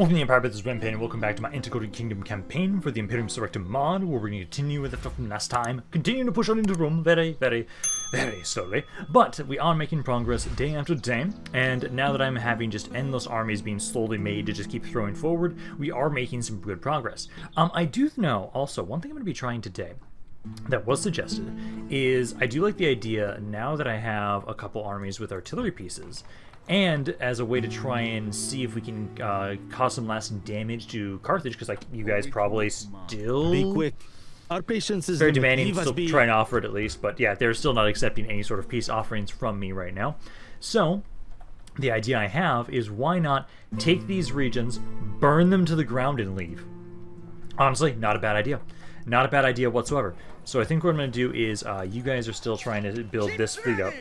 Welcome to the Empire, this is Rampaned, and welcome back to my Antigonid Kingdom campaign for the Imperium Surrectum mod, where we're going to continue with the stuff from last time, continuing to push on into Rome very slowly, but we are making progress day after day, and now that I'm having just endless armies being slowly made to just keep throwing forward, we are making some good progress. I do know, also, one thing I'm going to be trying today, that was suggested, is I do like the idea, now that I have a couple armies with artillery pieces, and as a way to try and see if we can cause some lasting damage to Carthage, because like you guys probably still be quick. Our patience is very demanding, still trying to offer it at least, but yeah, they're still not accepting any sort of peace offerings from me right now. So the idea I have is, why not take these regions, burn them to the ground, and leave? Honestly, not a bad idea. Not a bad idea whatsoever. So I think what I'm going to do is, you guys are still trying to build this fleet up,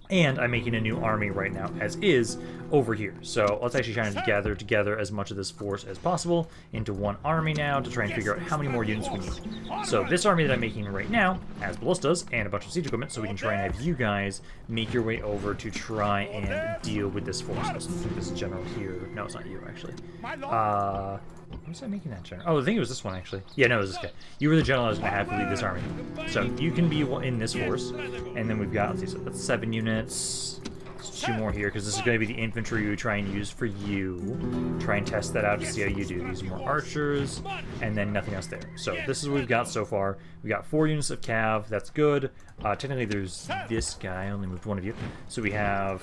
and I'm making a new army right now, as is, over here. So let's actually try and gather together as much of this force as possible into one army now to try and figure out how many more units we need. So this army that I'm making right now has ballistas and a bunch of siege equipment, so we can try and have you guys make your way over to try and deal with this force. I think this general here. No, it's not you, actually. Why was I making that general? Oh, I think it was this one, actually. Yeah, no, it was this guy. You were the general I was going to have to lead this army. So you can be in this force. And then we've got, let's see, so that's 7 units. There's 2 more here, because this is going to be the infantry we try and use for you. Try and test that out to see how you do. These are more archers, and then nothing else there. So this is what we've got so far. We got 4 units of cav. That's good. Technically, there's this guy. I only moved 1 of you. So we have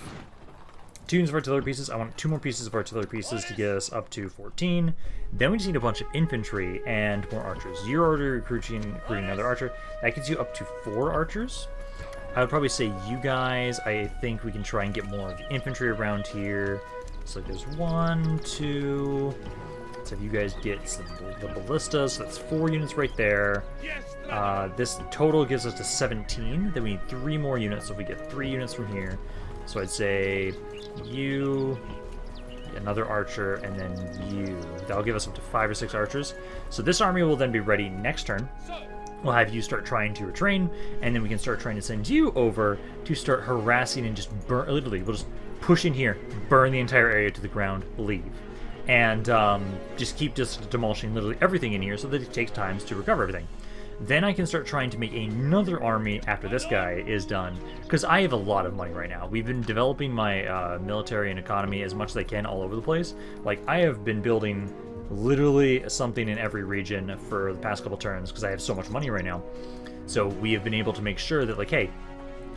2 units of artillery pieces. I want 2 more pieces of artillery pieces to get us up to 14. Then we just need a bunch of infantry and more archers. You're already recruiting another archer. That gets you up to 4 archers. I would probably say you guys, I think we can try and get more of the infantry around here. So there's 1, 2. Let's have you guys get the ballistas. So that's 4 units right there. This total gives us to 17. Then we need 3 more units. So if we get 3 units from here. So I'd say you, another archer, and then you. That'll give us up to 5 or 6 archers. So this army will then be ready next turn. We'll have you start trying to retrain, and then we can start trying to send you over to start harassing and just burn. Literally, we'll just push in here, burn the entire area to the ground, leave. And just keep demolishing literally everything in here so that it takes time to recover everything. Then I can start trying to make another army after this guy is done, because I have a lot of money right now. We've been developing my military and economy as much as I can all over the place. Like, I have been building literally something in every region for the past couple turns, because I have so much money right now. So we have been able to make sure that, like, hey,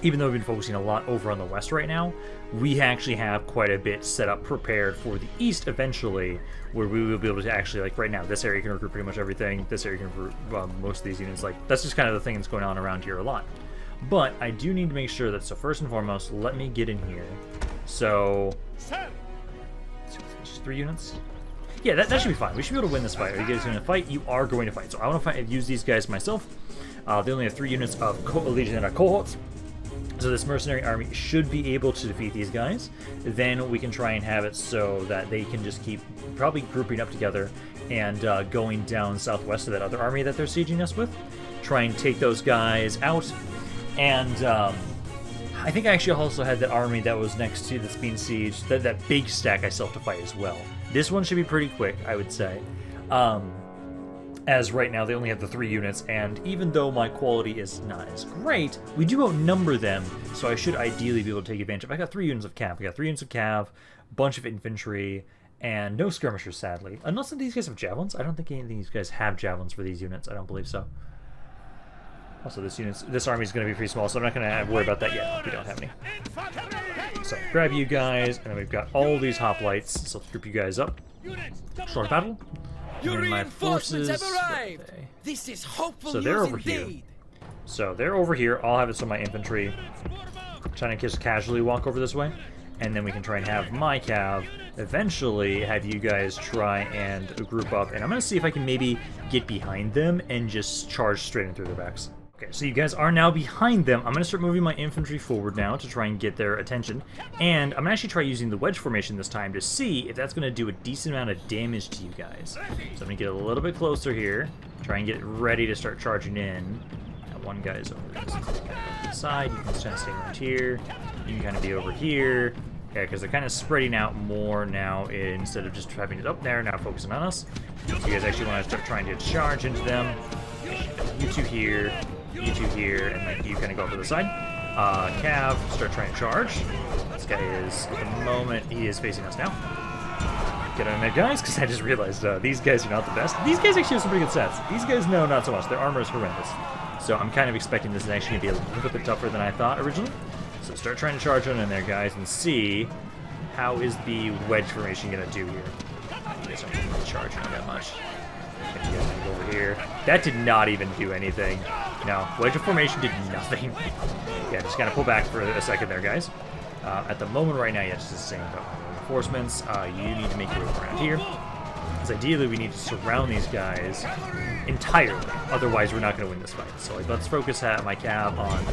even though we've been focusing a lot over on the west right now, we actually have quite a bit set up prepared for the east eventually, where we will be able to actually, like right now, this area can recruit pretty much everything, this area can recruit most of these units. Like, that's just kind of the thing that's going on around here a lot. But I do need to make sure that, so first and foremost, let me get in here. So, just 3 units? Yeah, that should be fine. We should be able to win this fight. Are you guys going to fight? You are going to fight. So I want to use these guys myself. They only have 3 units of Legionnaire cohorts. So this mercenary army should be able to defeat these guys. Then we can try and have it so that they can just keep probably grouping up together and going down southwest to that other army that they're sieging us with. Try and take those guys out. And I think I actually also had that army that was next to that's being sieged, that big stack I still have to fight as well. This one should be pretty quick, I would say. As right now they only have the 3 units, and even though my quality is not as great, we do outnumber them, so I should ideally be able to take advantage of. I got 3 units of cav. I got 3 units of cav, a bunch of infantry, and no skirmishers, sadly. Unless some of these guys have javelins. I don't think any of these guys have javelins for these units. I don't believe so. Also, this army is going to be pretty small, so I'm not going to worry about that yet. We don't have any. So grab you guys, and then we've got all these hoplites. So let's group you guys up. Short battle. Your reinforcements have arrived. This is hopeful. So they're over here. So they're over here. I'll have it so my infantry trying to just casually walk over this way, and then we can try and have my cav eventually have you guys try and group up. And I'm going to see if I can maybe get behind them and just charge straight in through their backs. Okay, so you guys are now behind them. I'm going to start moving my infantry forward now to try and get their attention. And I'm going to actually try using the wedge formation this time to see if that's going to do a decent amount of damage to you guys. So I'm going to get a little bit closer here. Try and get ready to start charging in. That one guy's over to the side. You can just kind of stay around here. You can kind of be over here. Yeah, because they're kind of spreading out more now instead of just having it up there, now focusing on us. So you guys actually want to start trying to charge into them. You two here, and then you kind of go up to the side. Cav, start trying to charge. This guy is, at the moment, he is facing us now. Get on there, guys, because I just realized these guys are not the best. These guys actually have some pretty good stats. These guys, no, not so much. Their armor is horrendous. So I'm kind of expecting this is actually going to be a little bit tougher than I thought originally. So start trying to charge on in there, guys, and see how is the wedge formation going to do here. You guys aren't really charging that much. Okay, you guys going to go over here. That did not even do anything. No, wedge formation did nothing. Yeah, just kind of pull back for a second there, guys. At the moment right now, yeah, just the same about reinforcements. You need to make your way around here. Because ideally, we need to surround these guys entirely. Otherwise, we're not going to win this fight. So like, let's focus my cab on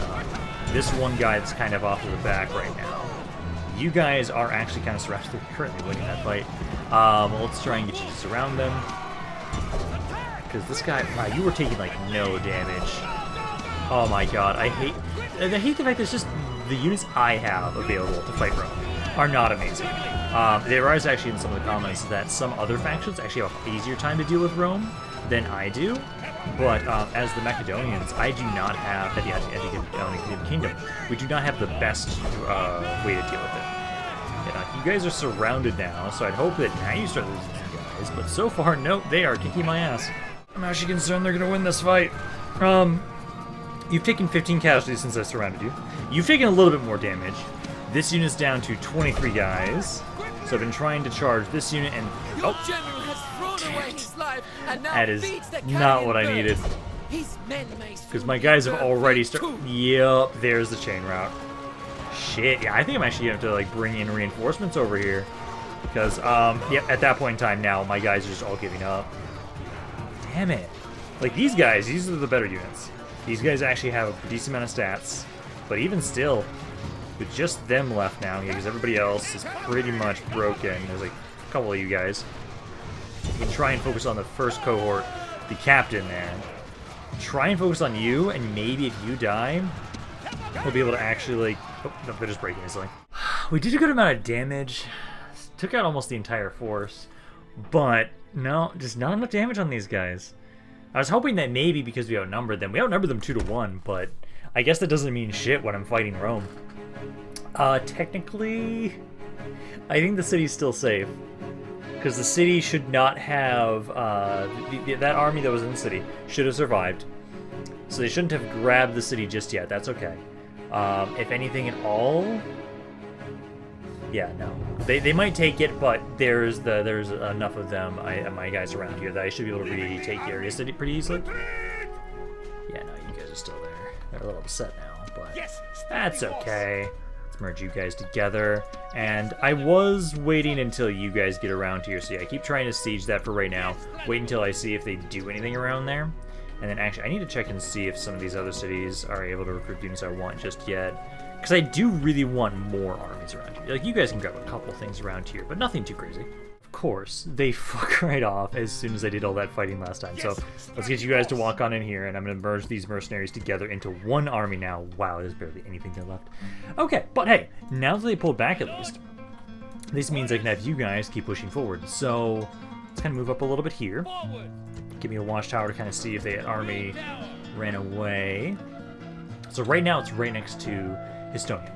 this one guy that's kind of off to the back right now. You guys are actually kind of surrounded. They're currently winning that fight. Let's try and get you to surround them. Because this guy, wow, you were taking like no damage. Oh my god, I hate the fact that it's just the units I have available to fight Rome are not amazing. There is actually in some of the comments that some other factions actually have an easier time to deal with Rome than I do. But as the Macedonians, I do not have, at the Antigonid Kingdom, we do not have the best way to deal with it. You guys are surrounded now, so I'd hope that now you start losing some guys. But so far, nope, they are kicking my ass. I'm actually concerned they're going to win this fight. You've taken 15 casualties since I surrounded you. You've taken a little bit more damage. This unit's down to 23 guys. So I've been trying to charge this unit and... Oh! That is not what I needed. Because my guys have already started... Yep, there's the chain route. Shit, yeah, I think I'm actually going to have to like bring in reinforcements over here. Because, yeah, at that point in time now, my guys are just all giving up. Damn it. Like, these guys, these are the better units. These guys actually have a decent amount of stats. But even still, with just them left now, because everybody else is pretty much broken. There's like a couple of you guys. You can try and focus on the first cohort, the captain there. Try and focus on you, and maybe if you die, we'll be able to actually, like... Oh, no, they're just breaking easily. We did a good amount of damage. Took out almost the entire force. But, no, just not enough damage on these guys. I was hoping that maybe because we outnumbered them 2-1, but I guess that doesn't mean shit when I'm fighting Rome. Technically, I think the city's still safe. Because the city should not have, that army that was in the city should have survived. So they shouldn't have grabbed the city just yet, that's okay. If anything at all, yeah, no. They might take it, but there's enough of them, my guys around here, that I should be able to retake the area city pretty easily. Yeah, no, you guys are still there. They're a little upset now, but that's okay. Let's merge you guys together. And I was waiting until you guys get around here, so yeah, I keep trying to siege that for right now. Wait until I see if they do anything around there. And then actually, I need to check and see if some of these other cities are able to recruit units I want just yet. Because I do really want more armies around here. Like, you guys can grab a couple things around here, but nothing too crazy. Of course, they fuck right off as soon as I did all that fighting last time. So let's get you guys to walk on in here, and I'm going to merge these mercenaries together into one army now. Wow, there's barely anything there left. Okay, but hey, now that they pulled back at least, this means I can have you guys keep pushing forward. So let's kind of move up a little bit here. Give me a watchtower to kind of see if the army ran away. So right now it's right next to Histonium.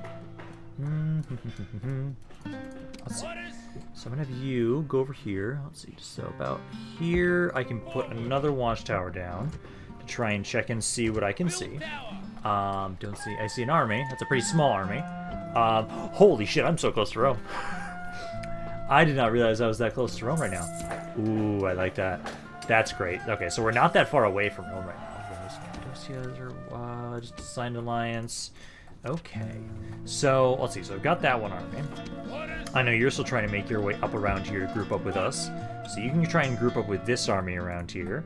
Let's see. So I'm gonna have you go over here. Let's see, so about here I can put another watchtower down to try and check and see what I can see. Don't see. I see an army. That's a pretty small army. Holy shit! I'm so close to Rome. I did not realize I was that close to Rome right now. Ooh, I like that. That's great. Okay, so we're not that far away from Rome right now. Just signed alliance. Okay. So, let's see. So I've got that one army. I know you're still trying to make your way up around here to group up with us. So you can try and group up with this army around here.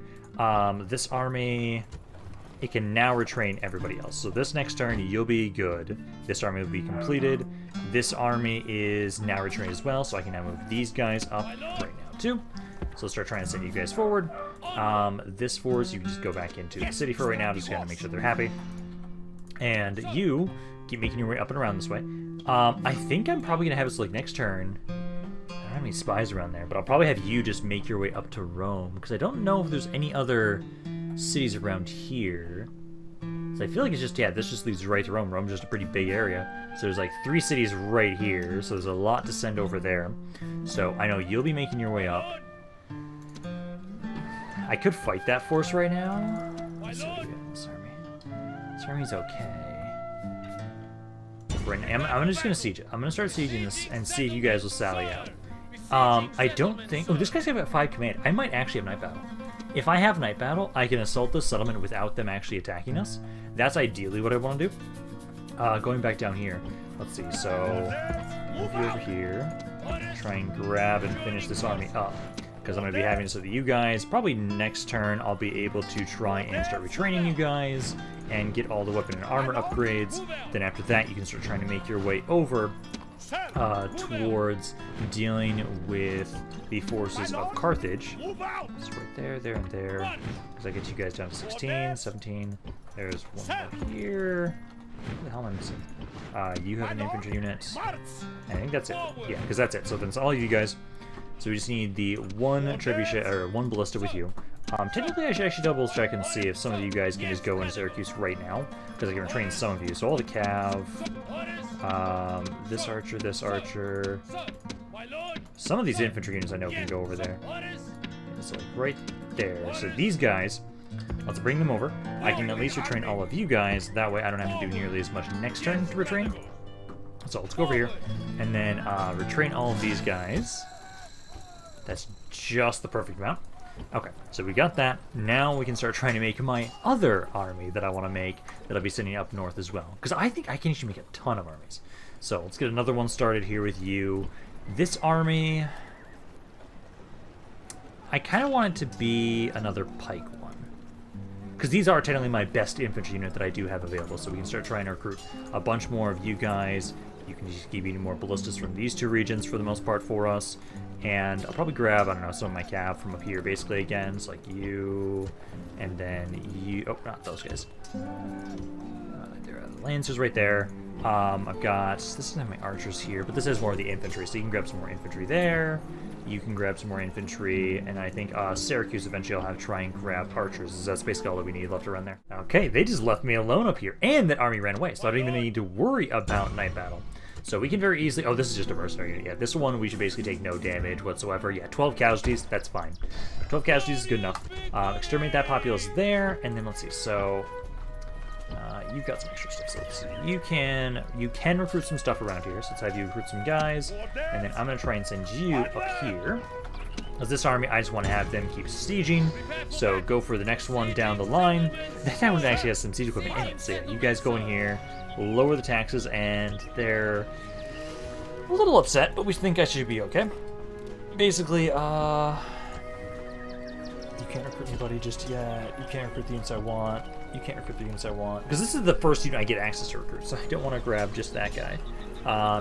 This army, it can now retrain everybody else. So this next turn, you'll be good. This army will be completed. This army is now retrained as well, so I can now move these guys up right now too. So let's start trying to send you guys forward. This force, you can just go back into the city for right now, just to kind of make sure they're happy. And you keep making your way up and around this way. I think I'm probably going to have us, like, next turn. I don't have any spies around there, but I'll probably have you just make your way up to Rome, because I don't know if there's any other cities around here. So I feel like it's just, yeah, this just leads right to Rome. Rome's just a pretty big area. So there's like 3 cities right here, so there's a lot to send over there. So I know you'll be making your way up. I could fight that force right now. Let's see what we got in this army. This army's okay. Right now, I'm just going to siege it. I'm going to start sieging this and see if you guys will sally out. I don't think... Oh, this guy's got 5 command. I might actually have night battle. If I have night battle, I can assault this settlement without them actually attacking us. That's ideally what I want to do. Going back down here, let's see. So, move you over here. Try and grab and finish this army up. Because I'm going to be having this with you guys. Probably next turn, I'll be able to try and start retraining you guys and get all the weapon and armor upgrades. Then after that, you can start trying to make your way over towards dealing with the forces of Carthage. So right there, there, and there. Because I get you guys down to 16, 17. There's one more here. What the hell am I missing? You have an infantry unit. I think that's it. Yeah, because that's it. So then it's all you guys. So we just need the 1 trebuchet, or 1 ballista with you. Technically, I should actually double check and see if some of you guys can just go into Syracuse right now, because I can train some of you. So all the cav, this archer. Some of these infantry units I know can go over there. Yeah, so like right there. So these guys, let's bring them over. I can at least retrain all of you guys. That way I don't have to do nearly as much next turn to retrain. So let's go over here and then retrain all of these guys. That's just the perfect amount. Okay, so we got that. Now we can start trying to make my other army that I want to make that I'll be sending up north as well. Because I think I can actually make a ton of armies. So let's get another one started here with you. This army, I kind of want it to be another pike one. Because these are technically my best infantry unit that I do have available. So we can start trying to recruit a bunch more of you guys. You can just keep eating more ballistas from these 2 regions for the most part for us. And I'll probably grab, I don't know, some of my cav from up here basically again. So like you, and then you, oh, not those guys. There are the lancers right there. I've got, this doesn't have my archers here, but this has more of the infantry. So you can grab some more infantry there. You can grab some more infantry, and I think Syracuse eventually I'll have to try and grab archers. That's basically all that we need left around there. Okay, they just left me alone up here, and that army ran away, so I don't even need to worry about night battle. So we can very easily... Oh, this is just a mercenary unit. Yeah, this one we should basically take no damage whatsoever. Yeah, 12 casualties, that's fine. 12 casualties is good enough. Exterminate that populace there, and then let's see. So you've got some extra stuff. So let's see. You can recruit some stuff around here. So let's have you recruit some guys, and then I'm going to try and send you up here. As this army, I just want to have them keep sieging. So go for the next one down the line. That one actually has some siege equipment in it. So yeah, you guys go in here. Lower the taxes, and they're a little upset, but we think I should be okay. Basically, you can't recruit anybody just yet. You can't recruit the units I want. You can't recruit the units I want. Because this is the first unit I get access to recruit, so I don't want to grab just that guy.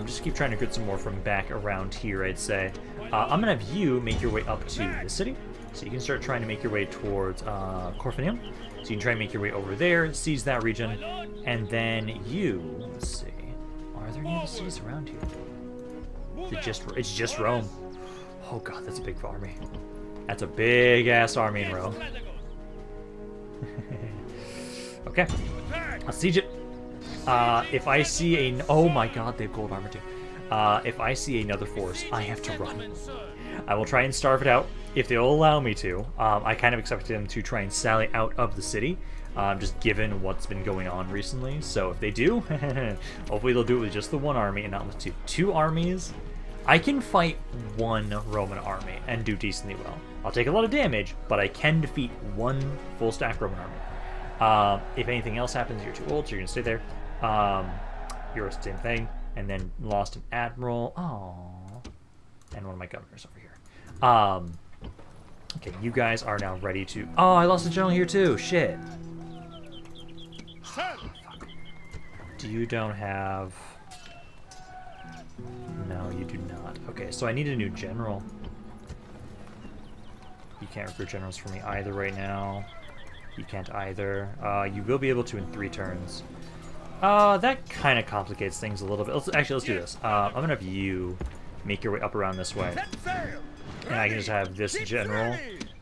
Just keep trying to recruit some more from back around here, I'd say. I'm going to have you make your way up to the city. So you can start trying to make your way towards Corfinium. So you can try and make your way over there, seize that region, and then you, let's see, are there any other cities around here? It's just Rome. Oh god, that's a big army. That's a big ass army in Rome. Okay, I'll siege it. If I see oh my god, they have gold armor too. If I see another force, I have to run. I will try and starve it out if they'll allow me to. I kind of expected them to try and sally out of the city, just given what's been going on recently. So if they do, hopefully they'll do it with just the 1 army and not with 2. 2 armies, I can fight 1 Roman army and do decently well. I'll take a lot of damage, but I can defeat 1 full stack Roman army. If anything else happens, you're too old, so you're gonna stay there. You're the same thing, and then lost an admiral. Oh, and one of my governors over here. Okay, you guys are now ready to... Oh, I lost a general here too. Shit. Fuck. You don't have... No, you do not. Okay, so I need a new general. You can't recruit generals for me either right now. You can't either. You will be able to in 3 turns. That kind of complicates things a little bit. Let's do this. I'm gonna have you make your way up around this way, and I can just have this general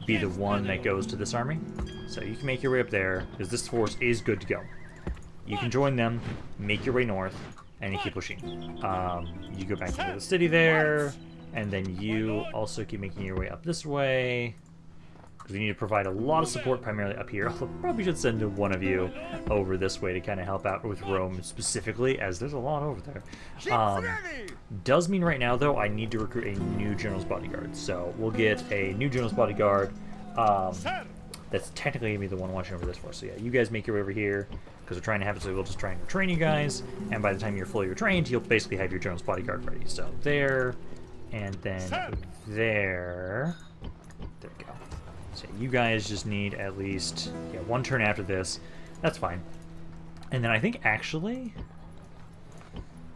be the one that goes to this army. So you can make your way up there, because this force is good to go. You can join them, make your way north, and you keep pushing. You go back into the city there, and then you also keep making your way up this way, because we need to provide a lot of support primarily up here. Although probably should send one of you over this way to kind of help out with Rome specifically, as there's a lot over there. Does mean right now, though, I need to recruit a new General's Bodyguard. So we'll get a new General's Bodyguard. That's technically going to be the one watching over this force. So yeah, you guys make your way over here, because we're trying to have it so we'll just try and retrain you guys. And by the time you're fully retrained, you'll basically have your General's Bodyguard ready. So there, and then there. There we go. So you guys just need at least one turn after this. That's fine. And then I think actually,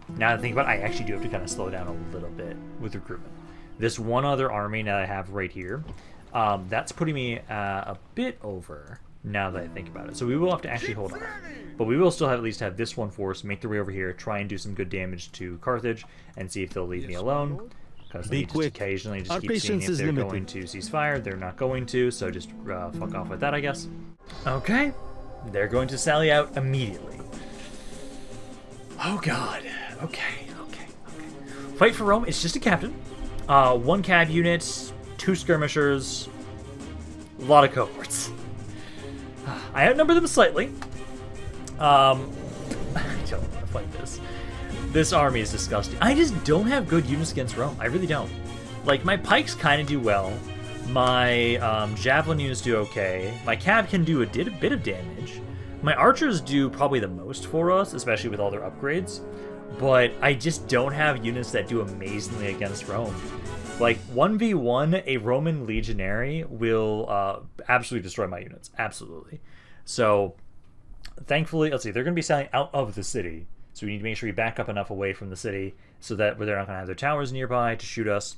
now that I think about it, I actually do have to kind of slow down a little bit with recruitment. This one other army that I have right here, that's putting me a bit over now that I think about it. So we will have to actually hold on. But we will still have at least have this one force make their way over here, try and do some good damage to Carthage, and see if they'll leave me alone. Because they just occasionally just keep seeing if they're going to cease fire. They're not going to, so just fuck off with that, I guess. Okay, they're going to sally out immediately. Oh god. Okay. Fight for Rome. It's just a captain. 1 cav unit, 2 skirmishers, a lot of cohorts. I outnumber them slightly. I don't want to fight this. This army is disgusting. I just don't have good units against Rome. I really don't. Like, my pikes kind of do well. My javelin units do okay. My cav can do a bit of damage. My archers do probably the most for us, especially with all their upgrades. But I just don't have units that do amazingly against Rome. Like, 1v1, a Roman legionary will absolutely destroy my units. Absolutely. So, thankfully, let's see, they're going to be sailing out of the city. So we need to make sure we back up enough away from the city so that they're not going to have their towers nearby to shoot us.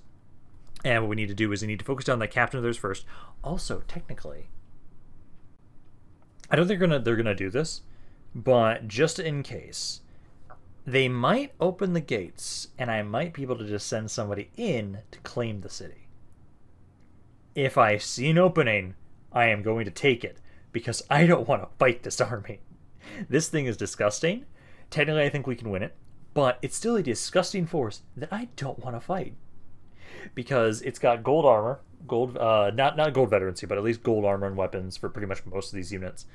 And what we need to do is we need to focus down that captain of theirs first. Also, technically, I don't think they're gonna do this, but just in case, they might open the gates, and I might be able to just send somebody in to claim the city. If I see an opening, I am going to take it, because I don't want to fight this army. This thing is disgusting. Technically, I think we can win it, but it's still a disgusting force that I don't want to fight. Because it's got gold armor, not gold veterancy, but at least gold armor and weapons for pretty much most of these units.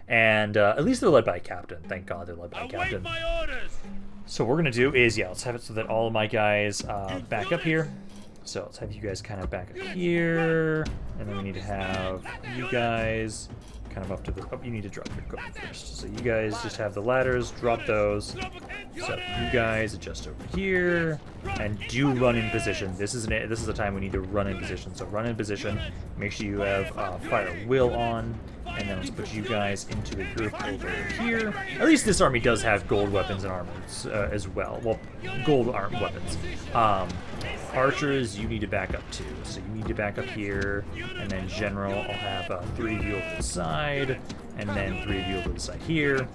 And at least they're led by a captain. Thank God they're led by a captain. My orders. So what we're going to do is, let's have it so that all of my guys back up here. So let's have you guys kind of back up here. And then we need to have you guys kind of up to the... Oh, you need to drop your equipment first. So you guys just have the ladders, drop those. So you guys adjust over here and do run in position. This is the time we need to run in position. So run in position. Make sure you have fire will on. And then let's put you guys into a group over here. At least this army does have gold weapons and armors as well. Well, gold weapons. Archers, you need to back up too. So you need to back up here. And then general, I'll have 3 of you over the side. And then 3 of you over the side here.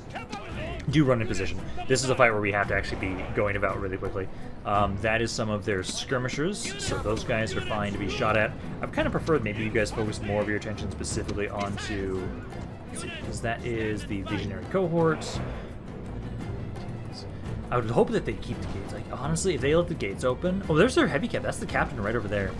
Do run in position. This is a fight where we have to actually be going about really quickly. That is some of their skirmishers, so those guys are fine to be shot at. I've kind of preferred maybe you guys focus more of your attention specifically onto, let's see, because that is the legionary cohort. I would hope that they keep the gates. Like, honestly, if they let the gates open... Oh, there's their heavy cav. That's the captain right over there.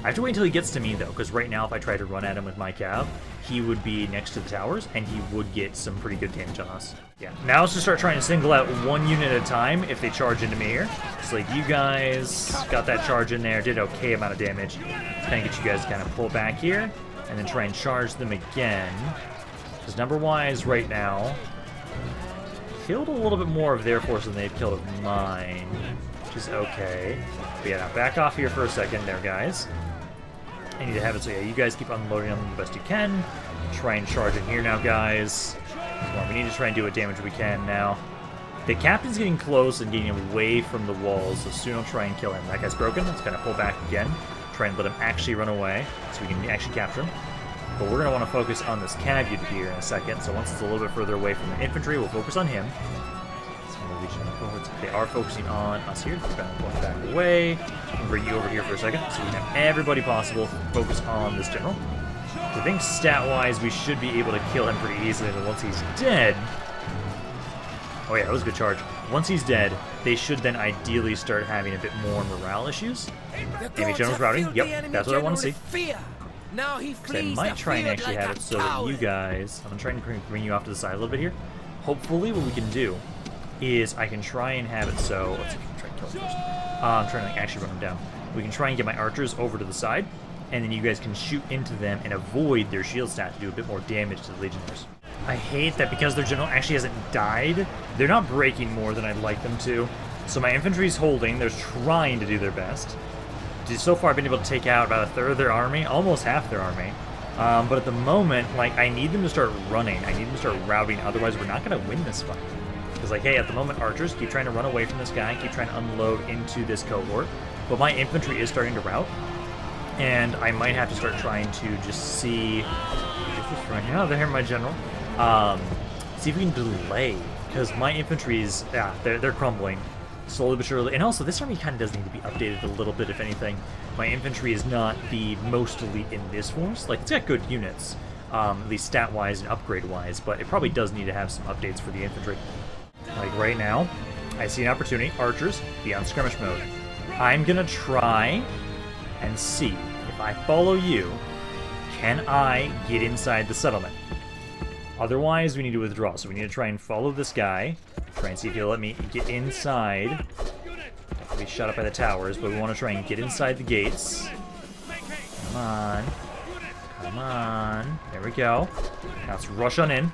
I have to wait until he gets to me, though, because right now, if I try to run at him with my cav, he would be next to the towers, and he would get some pretty good damage on us. Yeah, now let's just start trying to single out one unit at a time if they charge into me here. It's like, you guys got that charge in there, did okay amount of damage. Let's kind of get you guys to kind of pull back here, and then try and charge them again. Because number-wise, right now, killed a little bit more of their force than they've killed of mine, which is okay. But yeah, now back off here for a second there, guys. I need to have it so yeah, you guys keep unloading them the best you can. Try and charge in here now, guys. Come on, we need to try and do what damage we can now. The captain's getting close and getting away from the walls, so soon I'll try and kill him. That guy's broken. Let's kind of pull back again. Try and let him actually run away so we can actually capture him. But we're going to want to focus on this cav unit here in a second. So once it's a little bit further away from the infantry, we'll focus on him. Legion cohorts. They are focusing on us here. Going back away. I'll bring you over here for a second, so we can have everybody possible focus on this general. I think stat-wise, we should be able to kill him pretty easily, but once he's dead... Oh yeah, that was a good charge. Once he's dead, they should then ideally start having a bit more morale issues. Enemy general's routing. Yep, that's what I want to see. Now he I might try and actually have it so that you guys... I'm trying to bring you off to the side a little bit here. Hopefully what we can do is I can try and have it so... Let's see if we can try and kill him first. I'm trying to like, actually run him down. We can try and get my archers over to the side, and then you guys can shoot into them and avoid their shield stat to do a bit more damage to the legionnaires. I hate that because their general actually hasn't died, they're not breaking more than I'd like them to. So my infantry's holding, they're trying to do their best. So far I've been able to take out about a third of their army, almost half their army. But at the moment, like, I need them to start running. I need them to start routing, otherwise we're not going to win this fight. Because, like, hey, at the moment, archers, keep trying to run away from this guy, keep trying to unload into this cohort. But my infantry is starting to rout. And I might have to start trying to just see... Oh, there, my general. See if we can delay, because my infantry's, yeah, they're crumbling slowly but surely. And also, this army kind of does need to be updated a little bit, if anything. My infantry is not the most elite in this force. Like, it's got good units, at least stat-wise and upgrade-wise, but it probably does need to have some updates for the infantry. Like, right now, I see an opportunity. Archers, be on skirmish mode. I'm gonna try and see if I follow you, can I get inside the settlement? Otherwise, we need to withdraw. So we need to try and follow this guy. Try and see if he'll let me get inside. Be shot up by the towers, but we want to try and get inside the gates. Come on. Come on. There we go. Now let's rush on in.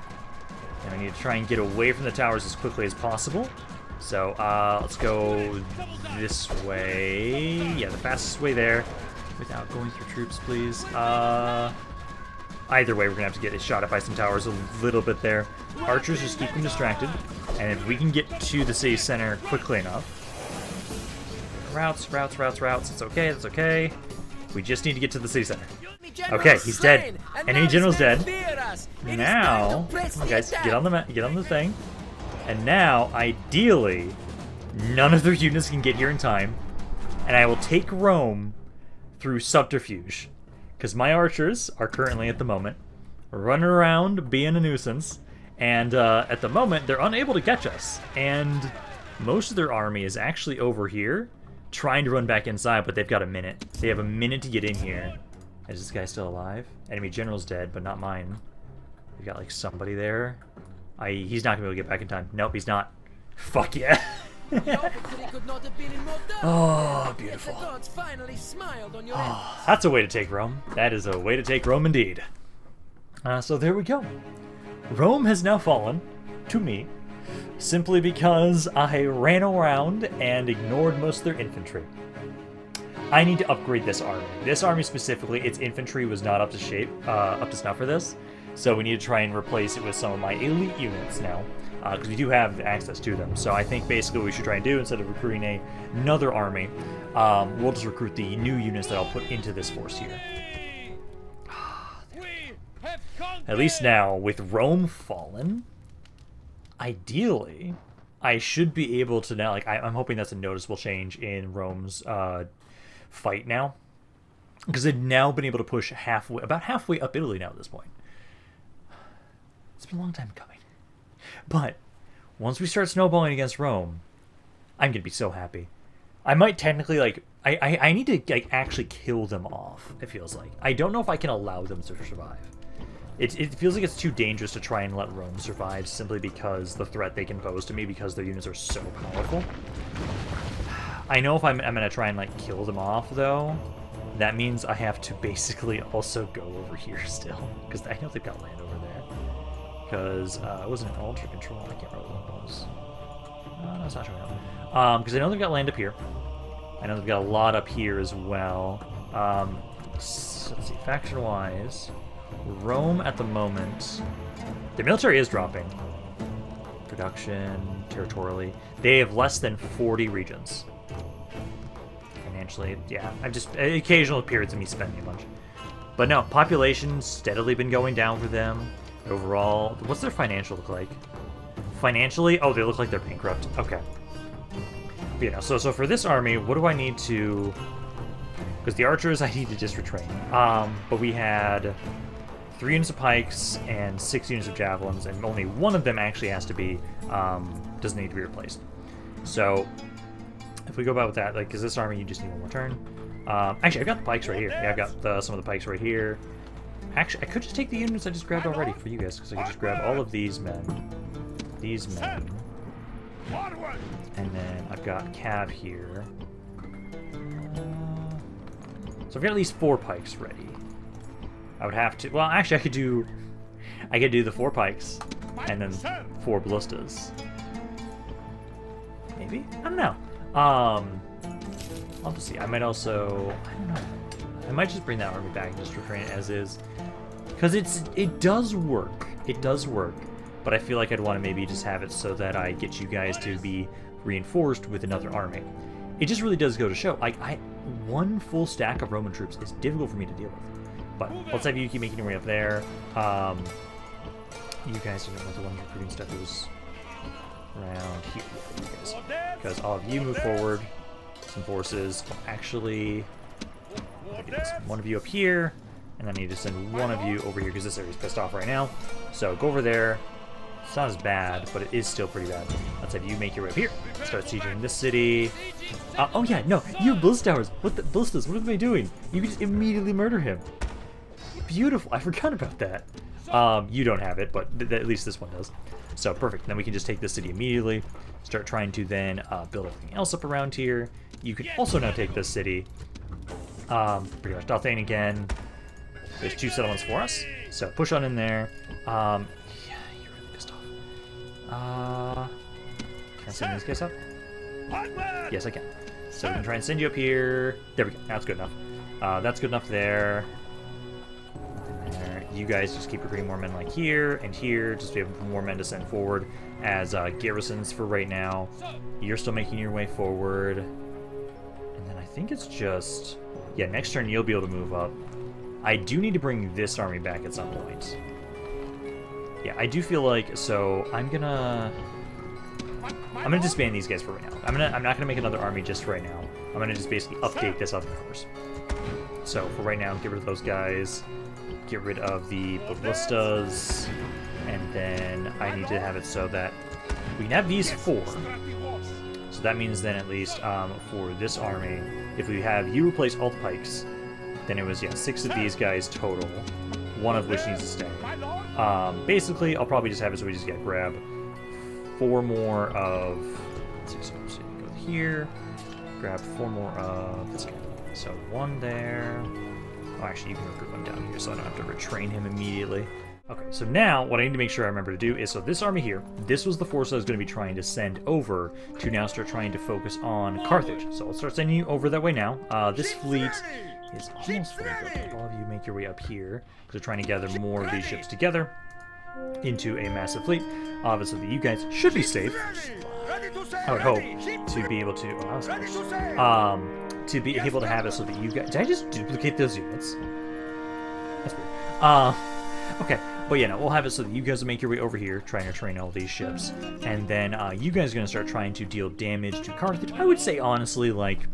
And we need to try and get away from the towers as quickly as possible. So, let's go this way. Yeah, the fastest way there. Without going through troops, please. Either way, we're going to have to get shot at by some towers a little bit there. Archers just keep them distracted. And if we can get to the city center quickly enough... Routes. It's okay, that's okay. We just need to get to the city center. Okay, he's dead. Enemy general's dead. Now... Come on, guys, get on the thing. And now, ideally, none of their units can get here in time. And I will take Rome through subterfuge. Because my archers are currently, at the moment, running around being a nuisance. And at the moment, they're unable to catch us. And most of their army is actually over here, trying to run back inside, but they've got a minute. They have a minute to get in here. Is this guy still alive? Enemy general's dead, but not mine. We've got, like, somebody there. He's not going to be able to get back in time. Nope, he's not. Fuck yeah. Oh, beautiful. Oh, that's a way to take Rome. That is a way to take Rome indeed. So there we go. Rome has now fallen to me simply because I ran around and ignored most of their infantry. I need to upgrade this army. This army specifically, its infantry was not up to snuff for this. So we need to try and replace it with some of my elite units now. Because we do have access to them. So I think basically what we should try and do, instead of recruiting another army, we'll just recruit the new units that I'll put into this force here. At least now, with Rome fallen, ideally, I should be able to now, like, I'm hoping that's a noticeable change in Rome's fight now. Because they've now been able to push about halfway up Italy now at this point. It's been a long time coming. But once we start snowballing against Rome, I'm going to be so happy. I might technically, like, I need to, like, actually kill them off, it feels like. I don't know if I can allow them to survive. It feels like it's too dangerous to try and let Rome survive simply because the threat they can pose to me because their units are so powerful. I know if I'm going to try and, like, kill them off, though, that means I have to basically also go over here still. Because I know they've got land over there. Because it wasn't an ultra control. I can't remember what it was. No, it's not showing up. Because I know they've got land up here. I know they've got a lot up here as well. Let's see, faction-wise, Rome at the moment, their military is dropping. Production, territorially, they have less than 40 regions. Financially, yeah, I've just occasional periods of me spending a bunch. But no, population's steadily been going down for them. Overall, what's their financial look like? Financially, oh, they look like they're bankrupt. Okay. But, you know, so for this army, what do I need to... Because the archers I need to just retrain. But we had 3 units of pikes and 6 units of javelins, and only one of them actually has to be, doesn't need to be replaced. So, if we go about with that, like, because this army, you just need 1 more turn. Actually, I've got the pikes right here. Yeah, I've got some of the pikes right here. Actually, I could just take the units I just grabbed already for you guys, because I could just grab all of these men. These men. And then I've got Cav here. So I've got at least 4 pikes ready. I would have to... Well, actually, I could do the 4 pikes, and then 4 ballistas. Maybe? I don't know. I'll have to see. I might also... I don't know. I might just bring that army back and just retrain it as is. Because it does work. It does work. But I feel like I'd want to maybe just have it so that I get you guys to be reinforced with another army. It just really does go to show. Like, 1 full stack of Roman troops is difficult for me to deal with. But let's have you keep making your way up there. You guys don't know the one recruiting stuff is around here. You guys. Because all of you move forward. Some forces. Actually, one of you up here. And then I need to send one of you over here because this area's pissed off right now. So go over there. It's not as bad, but it is still pretty bad. Let's have you make your way up here. Start sieging this city. Oh yeah, no, you ballista towers. What the ballistas? What are they doing? You can just immediately murder him. Beautiful. I forgot about that. You don't have it, but at least this one does. So perfect. Then we can just take this city immediately. Start trying to then build everything else up around here. You can also now take this city. Pretty much Dalthane again. There's 2 settlements for us. So push on in there. Yeah, you're really pissed off. Can I send these guys up? Yes, I can. So we can try and send you up here. There we go. That's good enough. That's good enough there. And there. You guys just keep recruiting more men like here and here. Just to have more men to send forward as garrisons for right now. You're still making your way forward. And then I think it's just... Yeah, next turn you'll be able to move up. I do need to bring this army back at some point. Yeah, I do feel like... So, I'm gonna disband these guys for right now. I'm not gonna make another army just right now. I'm gonna just basically update this other force. So for right now, get rid of those guys. Get rid of the ballistas, and then I need to have it so that we can have these 4. So that means then at least for this army, if we have you replace all the pikes, then it was 6 of these guys total. 1 of which needs to stay. Basically, I'll probably just have it so we just grab 4 more of... Let's see, so you go here, grab 4 more of this guy. So 1 there. Oh, actually, you can recruit 1 down here, so I don't have to retrain him immediately. Okay, so now what I need to make sure I remember to do is, so this army here, this was the force I was going to be trying to send over to now start trying to focus on Carthage. So I'll start sending you over that way now. This fleet is almost fully built. All of you make your way up here, because we're trying to gather more of these ships together into a massive fleet. Obviously, you guys should be safe. I would hope to be able to... Oh, that was close. To be able to have it so that you guys... Did I just duplicate those units? That's weird. Okay, but yeah, no, we'll have it so that you guys will make your way over here, trying to train all these ships, and then you guys are going to start trying to deal damage to Carthage. I would say, honestly, like,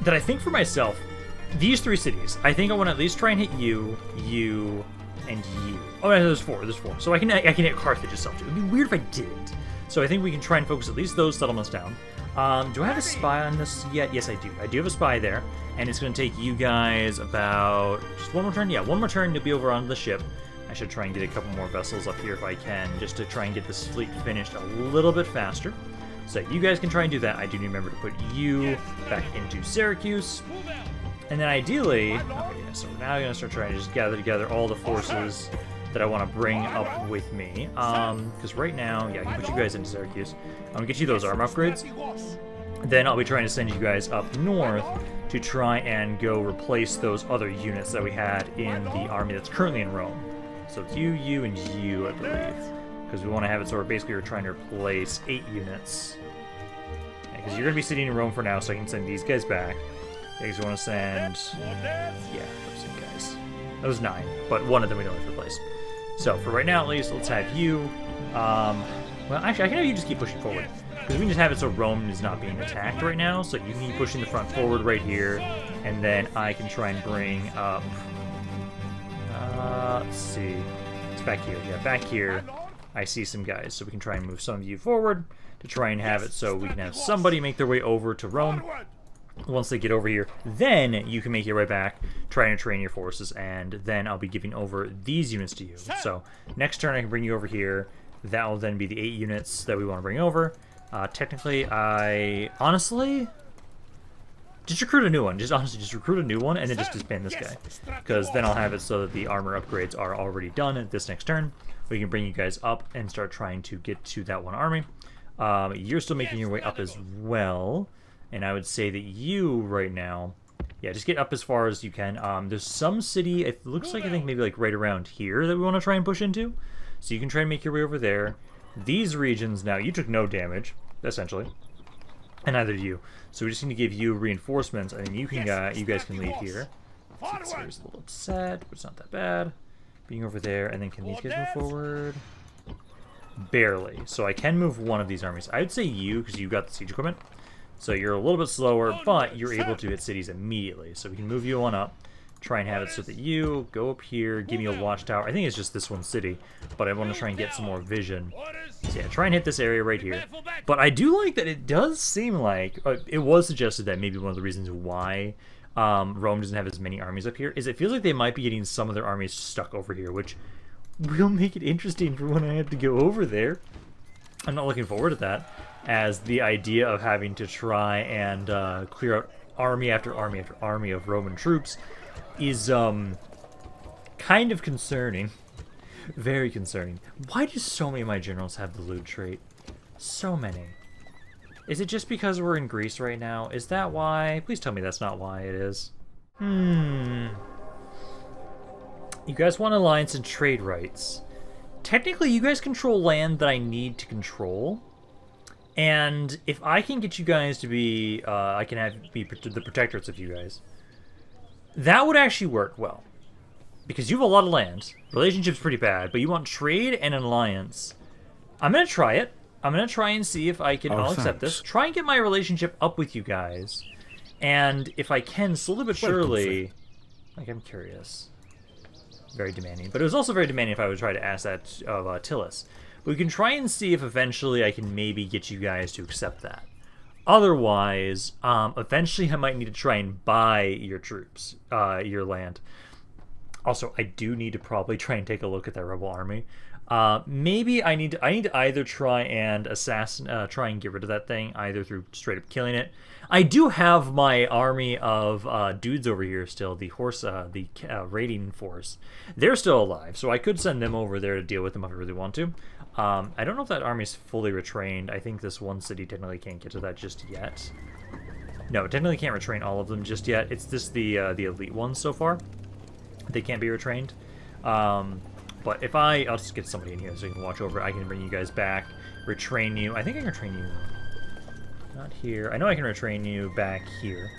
that I think for myself, these 3 cities, I think I want to at least try and hit you, and you. Oh, no, there's 4, So I can hit Carthage itself, too. It would be weird if I didn't. So I think we can try and focus at least those settlements down. Do I have a spy on this yet? Yes, I do. I do have a spy there, and it's going to take you guys about... Just 1 more turn? Yeah, 1 more turn to be over on the ship. I should try and get a couple more vessels up here if I can, just to try and get this fleet finished a little bit faster. So you guys can try and do that. I do need to remember to put you back into Syracuse. And then ideally... Okay, yeah, so we're now going to start trying to just gather together all the forces that I want to bring up with me. Because right now, yeah, I can put you guys into Syracuse. I'm going to get you those armor upgrades. Then I'll be trying to send you guys up north to try and go replace those other units that we had in the army that's currently in Rome. So it's you, and you, I believe. Because we want to have it so basically we're trying to replace 8 units. Because you're going to be sitting in Rome for now, so I can send these guys back. Because we want to send... Yeah, those 8 guys. That was 9, but 1 of them we don't have to replace. So for right now, at least, let's have you. Well, actually, I can have you just keep pushing forward. Because we can just have it so Rome is not being attacked right now. So you can keep pushing the front forward right here. And then I can try and bring up... let's see. It's back here. Yeah, back here. I see some guys. So we can try and move some of you forward to try and have it so we can have somebody make their way over to Rome. Once they get over here, then you can make your way back, trying to train your forces, and then I'll be giving over these units to you. So next turn I can bring you over here. That will then be the 8 units that we want to bring over. Technically, honestly, just recruit a new one. Just recruit a new one, and then just disband this guy. Because then I'll have it so that the armor upgrades are already done at this next turn. We can bring you guys up and start trying to get to that one army. You're still making your way up as well. And I would say that you, right now, yeah, just get up as far as you can. There's some city, it looks like, I think maybe like right around here that we want to try and push into. So you can try and make your way over there. These regions, now, you took no damage, essentially. And neither do you. So we just need to give you reinforcements, and you guys can leave here. This here's a little upset, but it's not that bad. Being over there, and then can these guys move forward? Barely. So I can move one of these armies. I would say you, because you got the siege equipment. So you're a little bit slower, but you're able to hit cities immediately. So we can move you on up, try and have it so that you go up here, give me a watchtower. I think it's just this one city, but I want to try and get some more vision. So yeah, try and hit this area right here. But I do like that it does seem like, it was suggested that maybe one of the reasons why Rome doesn't have as many armies up here is it feels like they might be getting some of their armies stuck over here, which will make it interesting for when I have to go over there. I'm not looking forward to that, as the idea of having to try and clear out army after army after army of Roman troops is kind of concerning. Very concerning. Why do so many of my generals have the lewd trait? So many. Is it just because we're in Greece right now? Is that why? Please tell me that's not why it is. You guys want alliance and trade rights. Technically, you guys control land that I need to control. And if I can get you guys to be, I can be the protectorates of you guys, that would actually work well. Because you have a lot of land. Relationship's pretty bad, but you want trade and an alliance. I'm going to try it. I'm going to try and see if I can, I'll accept this. Try and get my relationship up with you guys. And if I can, slowly but surely, like, I'm curious. Very demanding. But it was also very demanding if I would try to ask that of Tillis. But we can try and see if eventually I can maybe get you guys to accept that. Otherwise, eventually I might need to try and buy your troops, your land. Also, I do need to probably try and take a look at that rebel army. Maybe I need to either try and try and get rid of that thing, either through straight up killing it. I do have my army of dudes over here still, the raiding force. They're still alive, so I could send them over there to deal with them if I really want to. I don't know if that army's fully retrained. I think this one city technically can't get to that just yet. No, technically can't retrain all of them just yet. It's just the elite ones so far. They can't be retrained. But if I'll just get somebody in here so you can watch over it. I can bring you guys back, retrain you. I think I can retrain you. Not here. I know I can retrain you back here.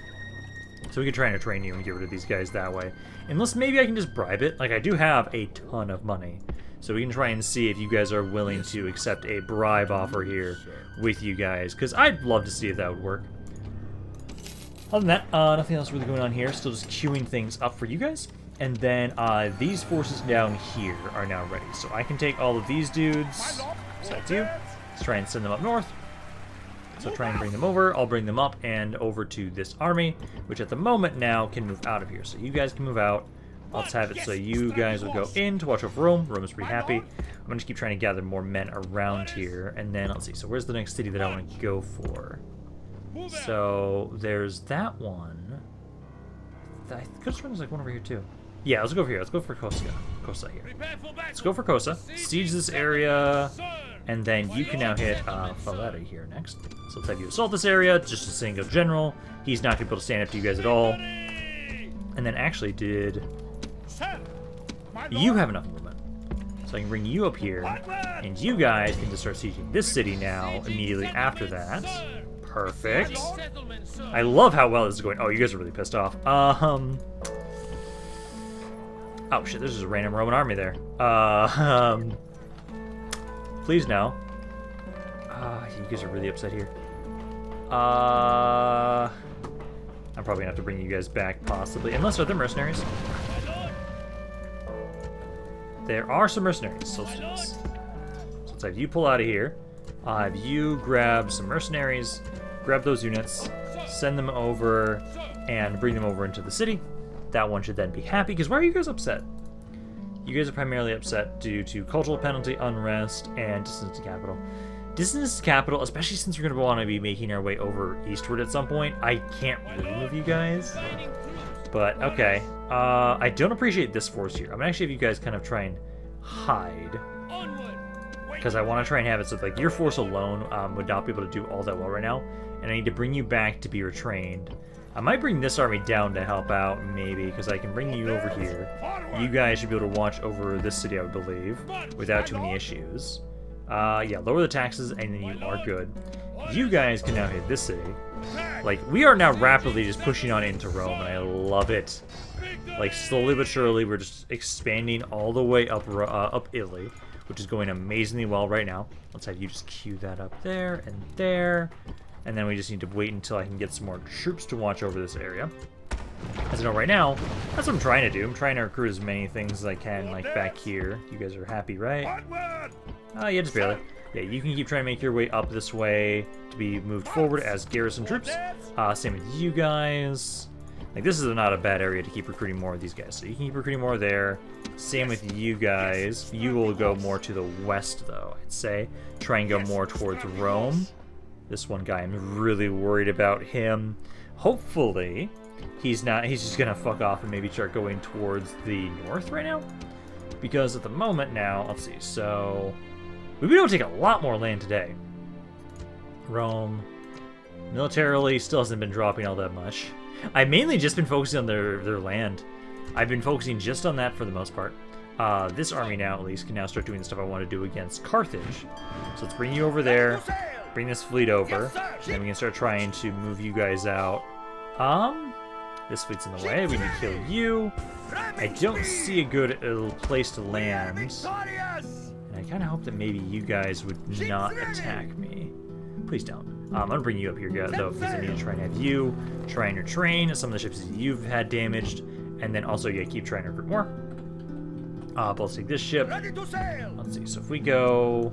So we can try and retrain you and get rid of these guys that way. Unless maybe I can just bribe it. Like, I do have a ton of money. So we can try and see if you guys are willing to accept a bribe offer here with you guys. Because I'd love to see if that would work. Other than that, nothing else really going on here. Still just queuing things up for you guys. And then these forces down here are now ready. So I can take all of these dudes. So that's you. Let's try and send them up north. So try and bring them over. I'll bring them up and over to this army, which at the moment now can move out of here. So you guys can move out. Let's have it so you guys will go in to watch over Rome. Rome is pretty happy. I'm going to keep trying to gather more men around here. And then, let's see. So where's the next city that I want to go for? So there's that one. I could have sworn there's like one over here too. Yeah, let's go over here. Let's go for Cosa here. Let's go for Cosa. Siege this area. And then you can now hit Faletta here next. So let's have you assault this area. Just a single general. He's not going to be able to stand up to you guys at all. And then actually you have enough movement. So I can bring you up here. And you guys can just start sieging this city now immediately after that. Perfect. I love how well this is going. Oh, you guys are really pissed off. Oh shit, there's just a random Roman army there. Please no. You guys are really upset here. I'm probably gonna have to bring you guys back, possibly. Unless are there mercenaries? There are some mercenaries, so let's have you pull out of here. I'll have you grab some mercenaries, grab those units, send them over, and bring them over into the city. That one should then be happy, because why are you guys upset? You guys are primarily upset due to cultural penalty, unrest, and distance to capital. Distance to capital, especially since we're going to want to be making our way over eastward at some point. I can't really move you guys. But, okay. I don't appreciate this force here. I'm going to actually have you guys kind of try and hide. Because I want to try and have it so like your force alone would not be able to do all that well right now. And I need to bring you back to be retrained. I might bring this army down to help out, maybe, because I can bring you over here. You guys should be able to watch over this city, I would believe, without too many issues. Yeah, lower the taxes, and then you are good. You guys can now hit this city. Like, we are now rapidly just pushing on into Rome, and I love it. Like, slowly but surely, we're just expanding all the way up Italy, which is going amazingly well right now. Let's have you just queue that up there and there. And then we just need to wait until I can get some more troops to watch over this area. As I know right now, that's what I'm trying to do. I'm trying to recruit as many things as I can, like, back here. You guys are happy, right? Yeah, just barely. Yeah, you can keep trying to make your way up this way to be moved forward as garrison troops. Same with you guys. Like, this is not a bad area to keep recruiting more of these guys. So you can keep recruiting more there. Same with you guys. You will go more to the west, though, I'd say. Try and go more towards Rome. This one guy, I'm really worried about him. Hopefully, he's just gonna fuck off and maybe start going towards the north right now. Because at the moment now, let's see, so we've been able to take a lot more land today. Rome, militarily, still hasn't been dropping all that much. I've mainly just been focusing on their land. I've been focusing just on that for the most part. This army now, at least, can now start doing the stuff I want to do against Carthage. So let's bring you over there. Bring this fleet over, and then we can start trying to move you guys out. This fleet's in the way. We need to kill you. I don't see a good place to land. And I kind of hope that maybe you guys would not attack me. Please don't. I'm going to bring you up here, guys, though, because I need to try and have you try and retrain some of the ships that you've had damaged. And then also, yeah, keep trying to recruit more. But let's take this ship. Let's see. So if we go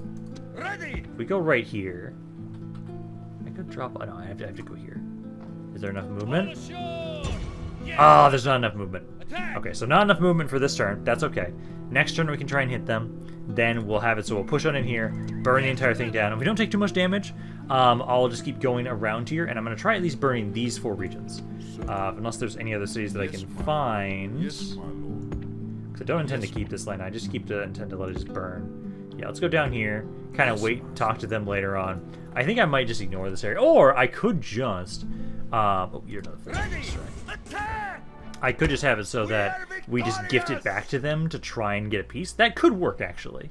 right here, I could drop. Oh, no, I have to go here. Is there enough movement? Ah, there's not enough movement. Okay, so not enough movement for this turn. That's okay. Next turn we can try and hit them. Then we'll have it so we'll push on in here, burn the entire thing down. If we don't take too much damage, I'll just keep going around here, and I'm going to try at least burning these 4 regions. Unless there's any other cities that I can find. Because I don't intend to keep this land. I just intend to let it just burn. Yeah, let's go down here, kind of wait, talk to them later on. I think I might just ignore this area. Or I could just... oh, you're another first, right? I could just have it so that we just gift it back to them to try and get a piece. That could work, actually.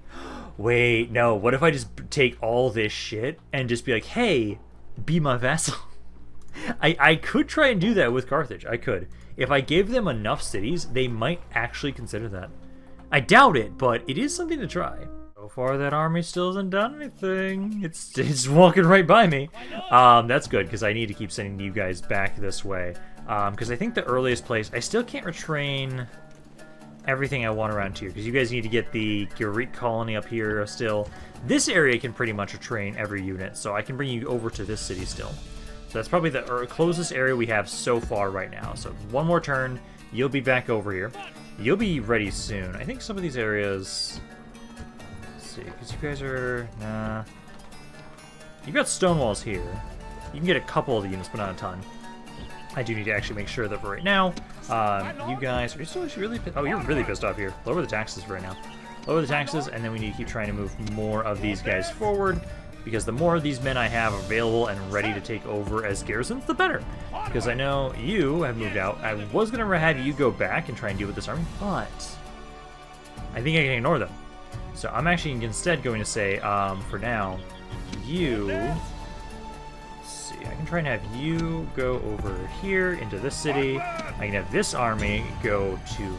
Wait, no. What if I just take all this shit and just be like, hey, be my vassal? I could try and do that with Carthage. I could. If I gave them enough cities, they might actually consider that. I doubt it, but it is something to try. So far, that army still hasn't done anything. It's walking right by me. That's good, because I need to keep sending you guys back this way. Because I think the earliest place... I still can't retrain everything I want around here, because you guys need to get the Greek colony up here still. This area can pretty much retrain every unit, so I can bring you over to this city still. So that's probably the closest area we have so far right now. So one more turn, you'll be back over here. You'll be ready soon. I think some of these areas... Let's see, because you guys are... Nah. You've got stone walls here. You can get a couple of the units, but not a ton. I do need to actually make sure that for right now, you guys... Are you still really pissed? Oh, you're really pissed off here. Lower the taxes for right now. Lower the taxes, and then we need to keep trying to move more of these guys forward, because the more of these men I have available and ready to take over as garrisons, the better. Because I know you have moved out. I was going to have you go back and try and deal with this army, but I think I can ignore them. So I'm actually instead going to say, for now, you... I can try and have you go over here into this city. I can have this army go to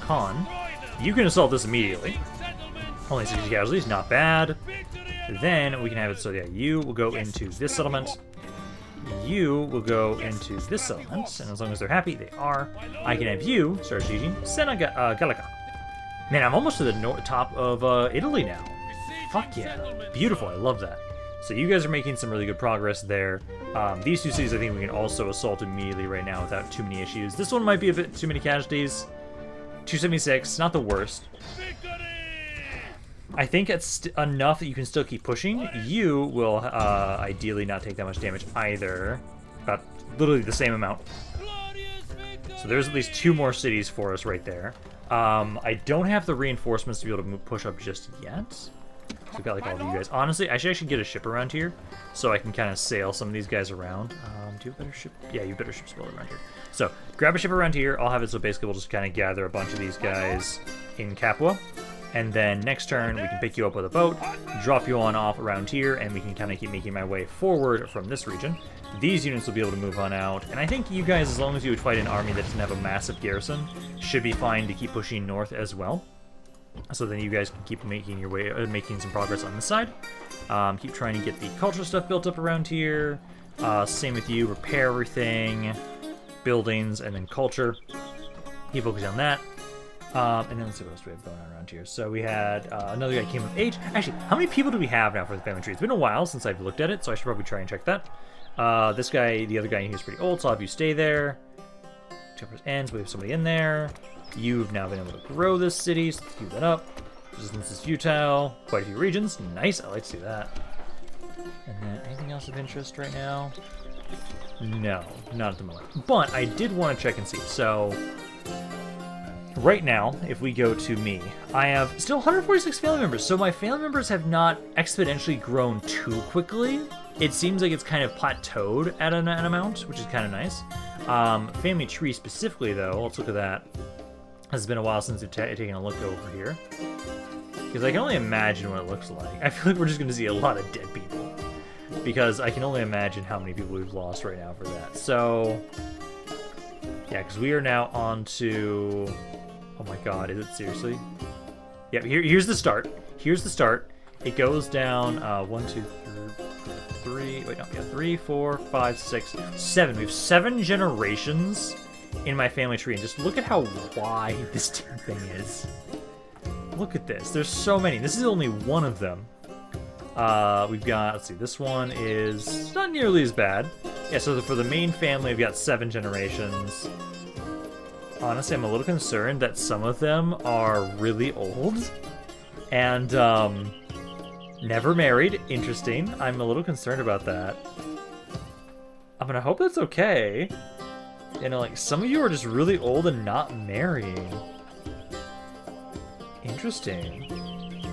Khan. You can assault this immediately. Only 60 casualties, not bad. Then we can have it so, yeah, you will go into this settlement. You will go into this settlement, and as long as they're happy, they are. I can have you start sieging Gallica. Man, I'm almost to the top of Italy now. Fuck yeah. Beautiful, I love that. So you guys are making some really good progress there. These two cities I think we can also assault immediately right now without too many issues. This one might be a bit too many casualties. 276, not the worst. I think it's enough that you can still keep pushing. You will ideally not take that much damage either. About literally the same amount. So there's at least 2 more cities for us right there. I don't have the reinforcements to be able to push up just yet. So we've got like all of you guys. Honestly, I should actually get a ship around here so I can kind of sail some of these guys around. Do you have a better ship? Yeah, you have better ships built around here. So grab a ship around here. I'll have it so basically we'll just kind of gather a bunch of these guys in Capua. And then next turn, we can pick you up with a boat, drop you on off around here, and we can kind of keep making my way forward from this region. These units will be able to move on out, and I think you guys, as long as you would fight an army that doesn't have a massive garrison, should be fine to keep pushing north as well. So then you guys can keep making your way, making some progress on this side. Keep trying to get the cultural stuff built up around here. Same with you, repair everything, buildings, and then culture. Keep focusing on that. And then let's see what else we have going on around here. So we had another guy came of age. Actually, how many people do we have now for the family tree? It's been a while since I've looked at it, so I should probably try and check that. This guy, the other guy, he's pretty old, so I'll have you stay there. Chapters ends. We have somebody in there. You've now been able to grow this city, so let's keep that up. Resistance is futile. Quite a few regions. Nice. I like to see that. And then anything else of interest right now? No, not at the moment. But I did want to check and see. So right now, if we go to me, I have still 146 family members. So my family members have not exponentially grown too quickly. It seems like it's kind of plateaued at an amount, which is kind of nice. Family tree specifically, though, let's look at that. It's been a while since I've taken a look over here. Because I can only imagine what it looks like. I feel like we're just going to see a lot of dead people. Because I can only imagine how many people we've lost right now for that. So, yeah, because we are now on to... Oh my god, is it seriously? Yeah, here's the start. Here's the start. It goes down 1, 2, 3... Wait, no. Yeah, 3, 4, 5, 6, 7. We have 7 generations in my family tree. And just look at how wide this damn thing is. Look at this. There's so many. This is only one of them. We've got, let's see, this one is not nearly as bad. Yeah, so for the main family, we've got 7 generations. Honestly, I'm a little concerned that some of them are really old and never married. Interesting. I'm a little concerned about that. I'm gonna hope that's okay. You know, like, some of you are just really old and not marrying. Interesting.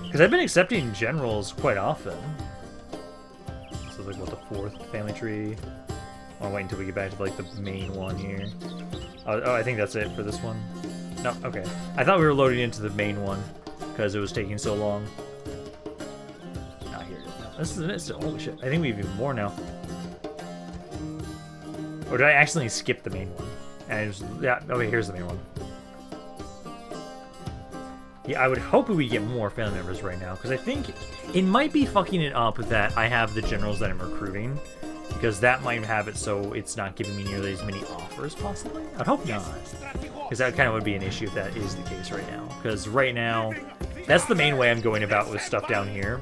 Because I've been accepting generals quite often. So, like, what, the 4th family tree? I want to wait until we get back to, like, the main one here. Oh, I think that's it for this one. No, okay. I thought we were loading into the main one because it was taking so long. Ah, here it is now. This is it still. Holy shit. I think we have even more now. Or did I accidentally skip the main one? And it was, yeah, okay, here's the main one. Yeah, I would hope we get more family members right now, because I think it might be fucking it up that I have the generals that I'm recruiting, because that might have it so it's not giving me nearly as many offers, possibly? I'd hope not, because that kind of would be an issue if that is the case right now. Because right now, that's the main way I'm going about with stuff down here,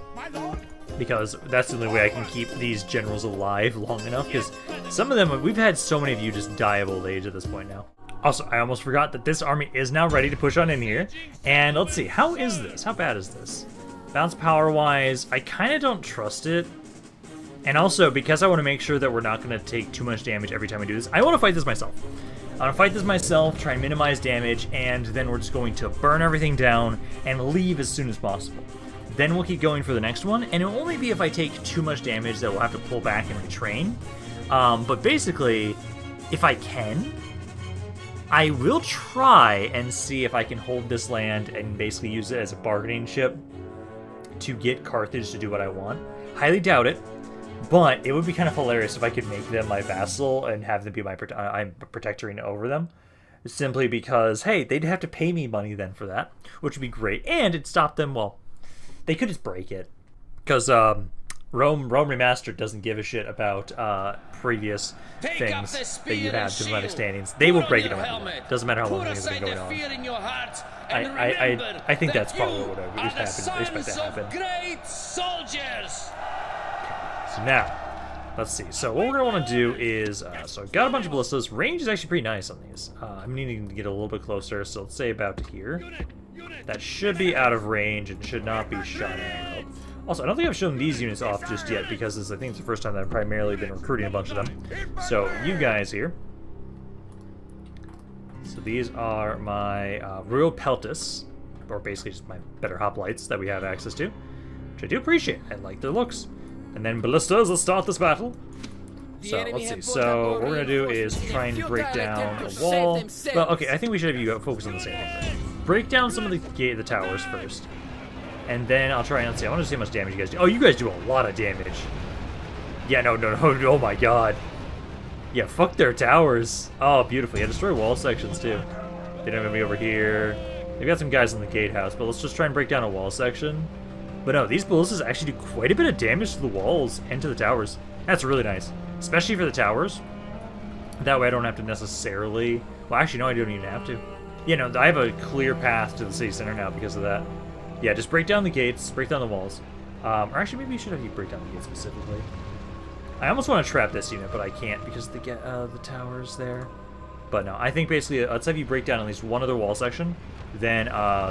because that's the only way I can keep these generals alive long enough, because some of them, we've had so many of you just die of old age at this point now. Also, I almost forgot that this army is now ready to push on in here. And let's see, how is this? How bad is this? Bounce power-wise, I kind of don't trust it. And also, because I want to make sure that we're not going to take too much damage every time we do this, I want to fight this myself. I want to fight this myself, try and minimize damage, and then we're just going to burn everything down and leave as soon as possible. Then we'll keep going for the next one, and it'll only be if I take too much damage that we'll have to pull back and retrain. But basically, if I can, I will try and see if I can hold this land and basically use it as a bargaining chip to get Carthage to do what I want. Highly doubt it, but it would be kind of hilarious if I could make them my vassal and have them be my I'm protectoring over them. Simply because, hey, they'd have to pay me money then for that, which would be great. And it'd stop them, well, they could just break it. Because Rome Remastered doesn't give a shit about previous things that you have diplomatic standings. They will break it on you. Doesn't matter how long it's been going on. I think that's probably what I expect to happen. So now, let's see. So what we're going to want to do is, so I've got a bunch of ballistas. Range is actually pretty nice on these. I'm needing to get a little bit closer, so let's say about here. That should be out of range and should not be shot at. Also, I don't think I've shown these units off just yet because I think it's the first time that I've primarily been recruiting a bunch of them. So you guys here. So these are my Royal Peltis, or basically just my better hoplites that we have access to, which I do appreciate. I like their looks. And then ballistas, let's start this battle. So, let's see. So, what we're going to do is try and break down a wall. Well, okay, I think we should have you focus on the same thing first. Break down some of the towers first. And then I'll try and, let's see, I want to see how much damage you guys do. Oh, you guys do a lot of damage. Yeah, no, oh my god. Yeah, fuck their towers. Oh, beautiful. Yeah, destroy wall sections, too. They don't have me over here. They've got some guys in the gatehouse, but let's just try and break down a wall section. But no, these ballistas actually do quite a bit of damage to the walls and to the towers. That's really nice. Especially for the towers. That way I don't have to necessarily... Well, actually, no, I don't even have to. Yeah, no, I have a clear path to the city center now because of that. Yeah, just break down the gates, break down the walls. Or actually, maybe you should have you break down the gates specifically. I almost want to trap this unit, but I can't because the tower's there. But no, I think basically, let's have you break down at least one other wall section. Then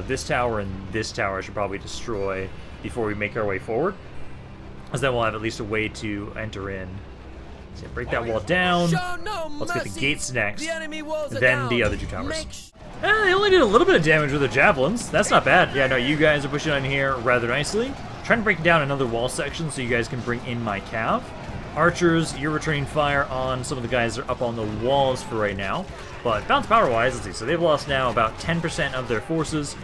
this tower and this tower I should probably destroy before we make our way forward. Because then we'll have at least a way to enter in. So break that wall down. Let's get the gates next. Then the other two towers. They only did a little bit of damage with their javelins. That's not bad. Yeah, no, you guys are pushing on here rather nicely. Trying to break down another wall section so you guys can bring in my cav. Archers, you're returning fire on some of the guys that are up on the walls for right now. But bounce power-wise, let's see. So they've lost now about 10% of their forces.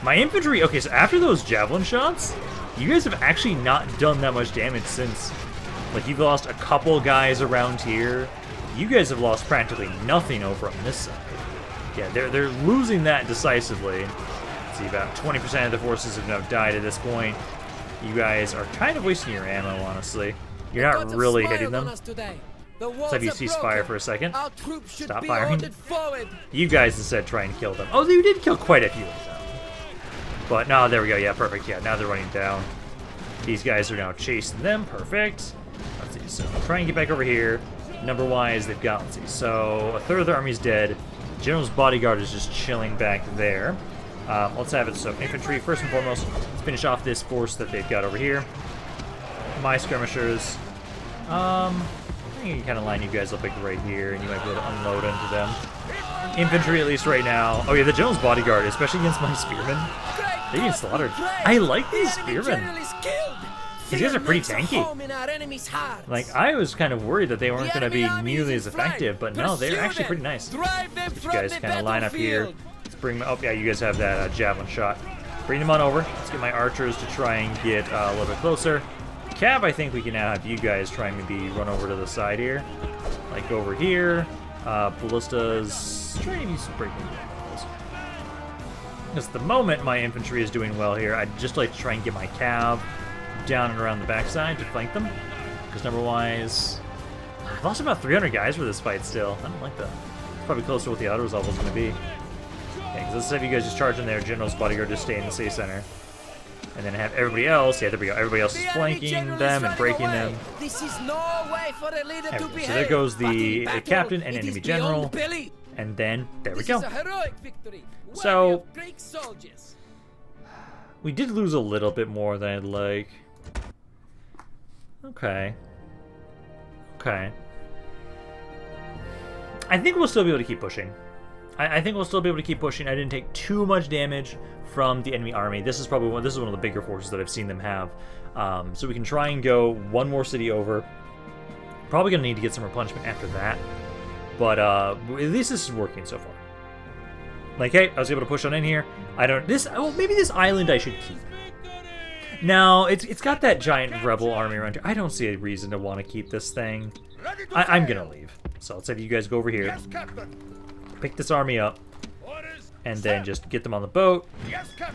My infantry, okay, so after those javelin shots, you guys have actually not done that much damage since. Like, you've lost a couple guys around here. You guys have lost practically nothing over on this side. Yeah, they're losing that decisively. Let's see, about 20% of the forces have now died at this point. You guys are kind of wasting your ammo, honestly. You're not really hitting them. Let's have you cease fire for a second. Stop firing. You guys instead try and kill them. Oh, you did kill quite a few of them. But no, there we go. Yeah, perfect. Yeah, now they're running down. These guys are now chasing them. Perfect. Let's see. So try and get back over here. Number-wise, they've got, let's see. So a third of the army's dead. General's bodyguard is just chilling back there. Let's have it. So infantry, first and foremost, let's finish off this force that they've got over here. My skirmishers. I think you can kind of line you guys up like right here, and you might be able to unload into them. Infantry, at least right now. Oh yeah, the general's bodyguard, especially against my spearmen. They're getting slaughtered. I like these spearmen. These guys are pretty tanky. Like, I was kind of worried that they weren't going to be nearly as effective, but no, they're actually pretty nice. If you guys kind of line up here. Let's bring them. Oh yeah, you guys have that javelin shot. Bring them on over. Let's get my archers to try and get a little bit closer. Cav, I think we can now have you guys try and maybe run over to the side here. Like over here. Ballistas. Try and use some breaking balls. Because at the moment my infantry is doing well here, I'd just like to try and get my cav down and around the backside to flank them. Because number-wise, I've lost about 300 guys for this fight still. I don't like that. It's probably close to what the auto resolve is going to be. Yeah, because let's have you guys just charge in there. General's bodyguard just stay in the city center. And then have everybody else, yeah, there we go. Everybody else is flanking them and breaking them. This is no way for a leader to behave. So there goes the captain and enemy general. And then, there we go. So, we did lose a little bit more than I'd like. Okay. Okay. I think we'll still be able to keep pushing. I think we'll still be able to keep pushing. I didn't take too much damage from the enemy army. This is probably one of the bigger forces that I've seen them have. So we can try and go one more city over. Probably going to need to get some replenishment after that. But at least this is working so far. Like, hey, I was able to push on in here. Oh, maybe this island I should keep. No, it's got that giant rebel army around here. I don't see a reason to want to keep this thing. I'm going to leave. So let's have you guys go over here. Pick this army up. And then just get them on the boat.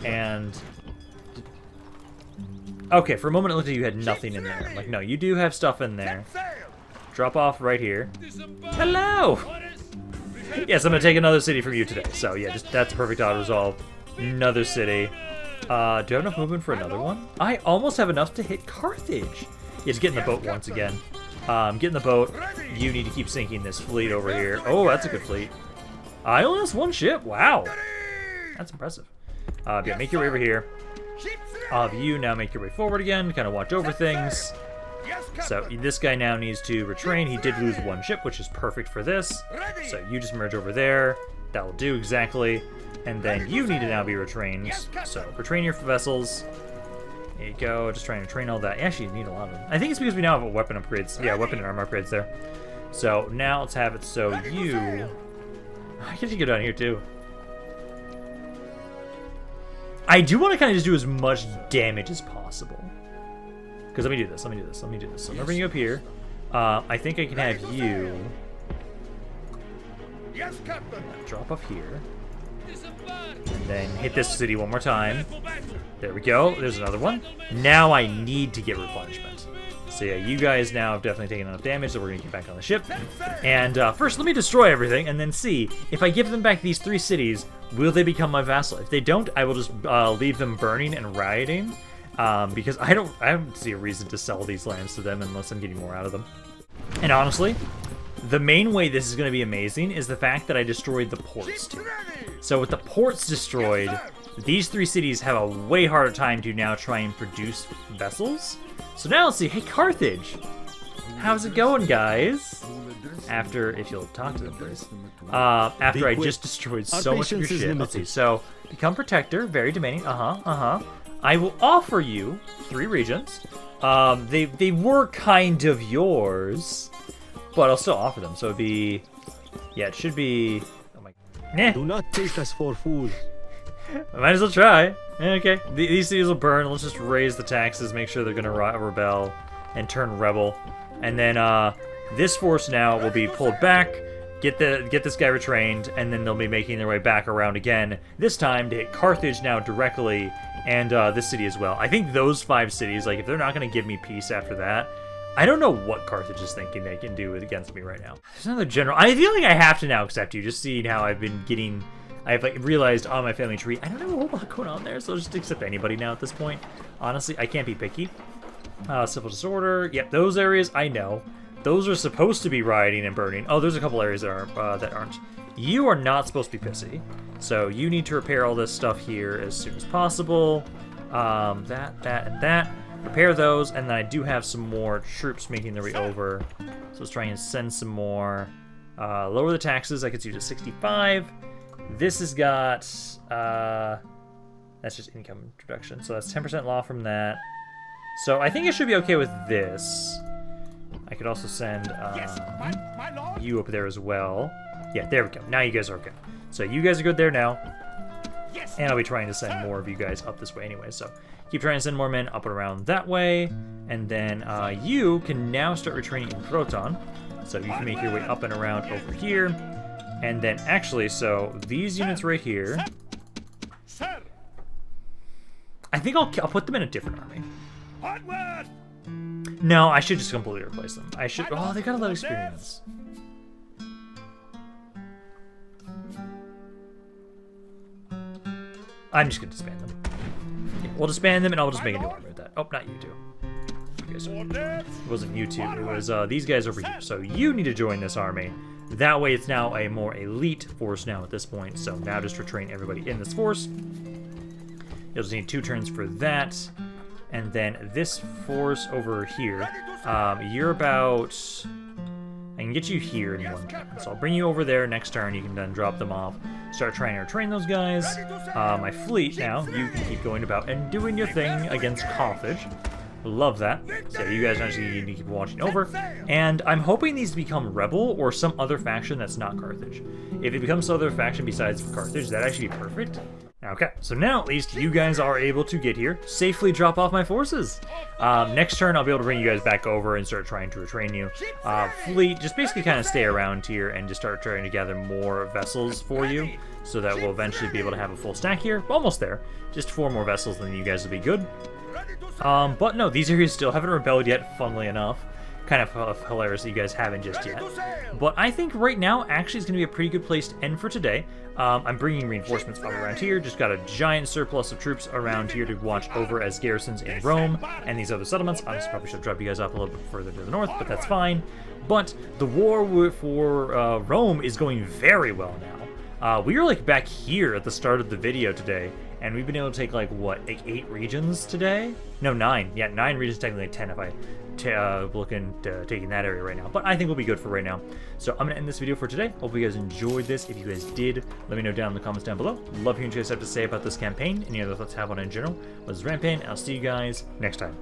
And Okay, for a moment it looked like you had nothing in there. I'm like, no, you do have stuff in there. Drop off right here. Hello! Yes, I'm gonna take another city from you today. So yeah, just that's a perfect auto resolve. Another city. Do I have enough movement for another one? I almost have enough to hit Carthage. Yeah, just get in the boat once again. Get in the boat. You need to keep sinking this fleet over here. Oh, that's a good fleet. I only lost one ship. Wow. That's impressive. Yeah, make your way over here. You now make your way forward again, kind of watch over things. So this guy now needs to retrain. He did lose one ship, which is perfect for this. So you just merge over there. That will do exactly. And then you need to now be retrained. So retrain your vessels. There you go. Just trying to train all that. Actually, you need a lot of them. I think it's because we now have weapon upgrades. Yeah, weapon and armor upgrades there. So now let's have it so you... I guess you go down here too. I do want to kind of just do as much damage as possible. Because let me do this. So I'm going to bring you up here. I think I can have you... drop off here. And then hit this city one more time. There we go. There's another one. Now I need to get replenishment. So yeah, you guys now have definitely taken enough damage, so we're going to get back on the ship. And first, let me destroy everything, and then see, if I give them back these 3 cities, will they become my vassal? If they don't, I will just leave them burning and rioting, because I don't see a reason to sell these lands to them unless I'm getting more out of them. And honestly, the main way this is going to be amazing is the fact that I destroyed the ports too. So with the ports destroyed, these 3 cities have a way harder time to now try and produce vessels. So now let's see. Hey, Carthage! How's it going, guys? After, if you'll talk to them, please. After I just destroyed so much of your shit. Let's see. So, become protector. Very demanding. I will offer you 3 regions. They were kind of yours, but I'll still offer them. So it'd be... Yeah, it should be... Oh my... Nah. Do not take us for fools. I might as well try. Okay, these cities will burn. Let's just raise the taxes, make sure they're gonna rebel and turn rebel, and then this force now will be pulled back. Get this guy retrained, and then they'll be making their way back around again. This time to hit Carthage now directly, and this city as well. I think those 5 cities, like if they're not gonna give me peace after that, I don't know what Carthage is thinking they can do against me right now. There's another general. I feel like I have to now accept you, just seeing how I've been getting. I've like realized on my family tree, I don't have a whole lot going on there, so I'll just accept anybody now at this point. Honestly, I can't be picky. Civil disorder. Yep, those areas I know. Those are supposed to be rioting and burning. Oh, there's a couple areas that aren't. You are not supposed to be pissy, so you need to repair all this stuff here as soon as possible. That, and that. Repair those, and then I do have some more troops making their way over. So let's try and send some more. Lower the taxes. I could see to 65. This has got, that's just income introduction. So that's 10% law from that. So I think it should be okay with this. I could also send you up there as well. Yeah, there we go. Now you guys are okay. So you guys are good there now. And I'll be trying to send more of you guys up this way anyway. So keep trying to send more men up and around that way. And then you can now start retraining in Proton. So you can make your way up and around over here. And then actually, so these units right here, I think I'll put them in a different army. No, I should just completely replace them. I should. Oh, they got a lot of experience. I'm just gonna disband them. Yeah, we'll disband them, and I'll just make a new army with that. Oh, not you two. You guys it wasn't you two. It was these guys over here. So you need to join this army. That way, it's now a more elite force now at this point. So now just retrain everybody in this force. You'll just need 2 turns for that. And then this force over here, you're about... I can get you here in 1 turn. So I'll bring you over there next turn. You can then drop them off. Start trying to retrain those guys. My fleet now, you can keep going about and doing your thing against Carthage. Love that. So you guys actually need to keep watching over. And I'm hoping these become Rebel or some other faction that's not Carthage. If it becomes some other faction besides Carthage, that'd actually be perfect. Okay, so now at least you guys are able to get here, safely drop off my forces. Next turn, I'll be able to bring you guys back over and start trying to retrain you. Fleet, just basically kind of stay around here and just start trying to gather more vessels for you, so that we'll eventually be able to have a full stack here. Almost there. Just 4 more vessels, then you guys will be good. But no, these areas still haven't rebelled yet, funnily enough. Kind of hilarious that you guys haven't just yet. But I think right now, actually, is going to be a pretty good place to end for today. I'm bringing reinforcements up around here. Just got a giant surplus of troops around here to watch over as garrisons in Rome and these other settlements. Honestly, probably should drop you guys up a little bit further to the north, but that's fine. But the war for Rome is going very well now. We were like back here at the start of the video today, and we've been able to take like 8 regions today? No, 9. Yeah, 9 regions, technically 10 if I look into taking that area right now. But I think we'll be good for right now. So I'm going to end this video for today. Hope you guys enjoyed this. If you guys did, let me know down in the comments down below. Love hearing what you guys have to say about this campaign. Any other thoughts you have on it in general. This is Rampaned, and I'll see you guys next time.